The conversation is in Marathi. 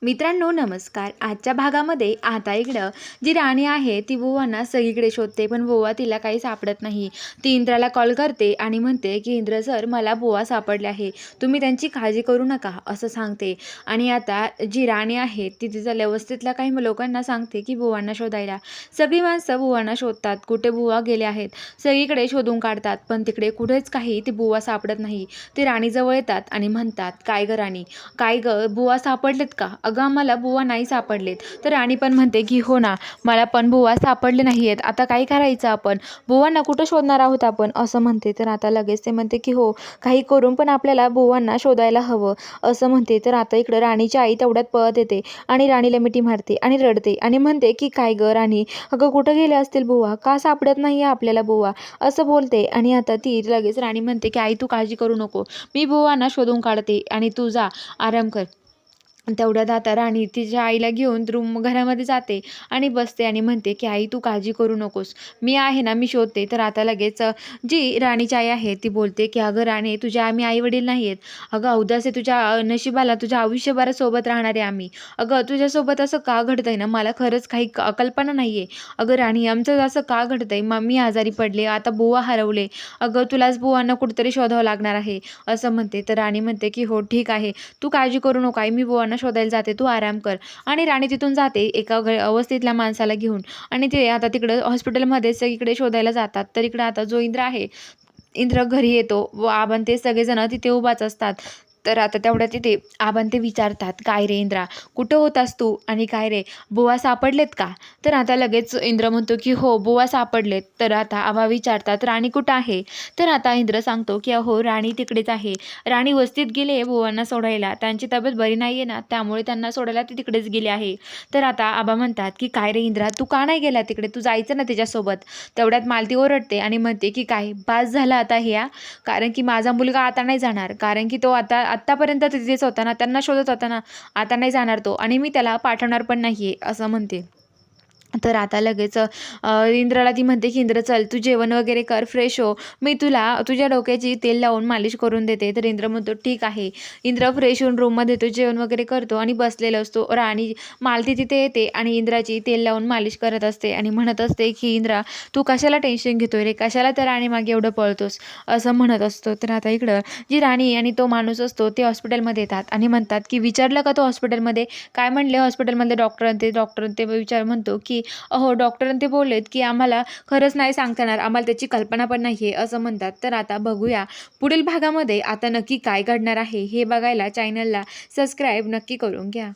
मित्रांनो नमस्कार. आजच्या भागामध्ये आता इकडं जी राणी आहे ती बुवांना सगळीकडे शोधते, पण बुवा तिला काही सापडत नाही. ती इंद्राला कॉल करते आणि म्हणते की इंद्र सर, मला बुवा सापडले आहे, तुम्ही त्यांची काळजी करू नका असं सांगते. आणि आता जी राणी आहे ती तिच्या वस्तीतल्या काही लोकांना सांगते की बुवांना शोधायला. सगळी माणसं बुवांना शोधतात, कुठे बुवा गेले आहेत सगळीकडे शोधून काढतात, पण तिकडे कुठेच काही ते बुवा सापडत नाही. ते राणीजवळ येतात आणि म्हणतात, काय ग राणी, काय ग, बुवा सापडलेत का? अगं आम्हाला बुवा नाही सापडलेत. तर राणी पण म्हणते की हो ना, मला पण बुवा सापडले नाही आहेत, आता काय करायचं आपण, बुवांना कुठं शोधणार आहोत आपण असं म्हणते. तर आता लगेच ते म्हणते की हो, काही करून पण आपल्याला बुवांना शोधायला हवं असं म्हणते. तर आता इकडं राणीची आई तेवढ्यात पळत येते आणि राणीला मिठी मारते आणि रडते आणि म्हणते की काय ग राणी, अगं कुठं गेले असतील बुवा, का सापडत नाही आपल्याला बुवा असं बोलते. आणि आता ती लगेच राणी म्हणते की आई तू काळजी करू नको, मी बुवांना शोधून काढते आणि तू जा आराम कर. तेवढ्यात आता राणी तिच्या आईला घेऊन घरामध्ये जाते आणि बसते आणि म्हणते की आई तू काळजी करू नकोस, मी आहे ना, मी शोधते. तर आता लगेच जी राणीची आई आहे ती बोलते की अगं राणी, तुझ्या आम्ही आई वडील नाही आहेत, अगं उदास आहे तुझ्या नशिबाला, तुझ्या आयुष्यभरासोबत राहणारे आम्ही, अगं तुझ्यासोबत असं का घडतंय ना, मला खरंच काही कल्पना नाही आहे. अगं राणी, आमचं असं का घडतंय, मी आजारी पडले, आता बुवा हरवले, अगं तुलाच बुवांना कुठेतरी शोधावं लागणार आहे असं म्हणते. तर राणी म्हणते की हो ठीक आहे, तू काळजी करू नको आई, मी बुवांना शोधायला जाते, तू आराम कर. आणि राणी तिथून जाते एका अवस्थेतल्या माणसाला घेऊन आणि ते आता तिकडं हॉस्पिटलमध्ये सगळीकडे शोधायला जातात. तर इकडं आता जो इंद्र आहे, इंद्र घरी येतो व आपण ते सगळेजण तिथे उभाच असतात. तर आता तेवढ्या तिथे आपण ते विचारतात, काय रे इंद्रा, कुठं होतास तू, आणि काय रे, बुवा सापडलेत का? तर आता लगेच इंद्र म्हणतो की हो बुवा सापडलेत. तर आता आबा विचारतात, राणी कुठं आहे? तर आता इंद्र सांगतो की अहो राणी तिकडेच आहे, राणी वस्तीत गेली आहे बुवांना सोडायला, त्यांची तब्येत बरी नाही आहे ना, त्यामुळे त्यांना सोडायला ते तिकडेच गेले आहे. तर आता आबा म्हणतात की काय रे इंद्रा, तू का नाही गेला तिकडे, तू जायचं ना तिच्यासोबत. तेवढ्यात मालती ओरडते आणि म्हणते की काय बास झाला आता ह्या, कारण की माझा मुलगा आता नाही जाणार, कारण की तो आत्तापर्यंत तिथेच होता ना, त्यांना शोधत होता ना, आता नाही जाणार तो, आणि मी त्याला पाठवणार पण नाही असं म्हणते. तर आता लगेच इंद्राला ती म्हणते की इंद्र चल, तू जेवण वगैरे कर, फ्रेश हो, मी तुला तुझ्या डोक्याची तेल लावून मालिश करून देते. तर इंद्र म्हणतो ठीक आहे. इंद्र फ्रेश होऊन रूममध्ये येतो, जेवण वगैरे करतो आणि बसलेला असतो. राणी मालती तिथे येते आणि इंद्राची तेल लावून मालिश करत असते आणि म्हणत असते की इंद्रा, तू कशाला टेन्शन घेतोय रे, कशाला त्या राणी मागे एवढं पळतोस असं म्हणत असतो. तर आता इकडं जी राणी आणि तो माणूस असतो ते हॉस्पिटलमध्ये येतात आणि म्हणतात की विचारलं का तो हॉस्पिटलमध्ये, काय म्हणले हॉस्पिटलमधले डॉक्टर ते विचार म्हणतो की अहो डॉक्टर ते बोललेत की आम्हाला खरंच नाही सांगता येणार, आम्हाला त्याची कल्पना पण नाही आहे असं म्हणतात. तर आता बघूया पुढील भागामध्ये आता नक्की काय घडणार आहे हे बघायला चॅनलला सबस्क्राईब नक्की करून घ्या.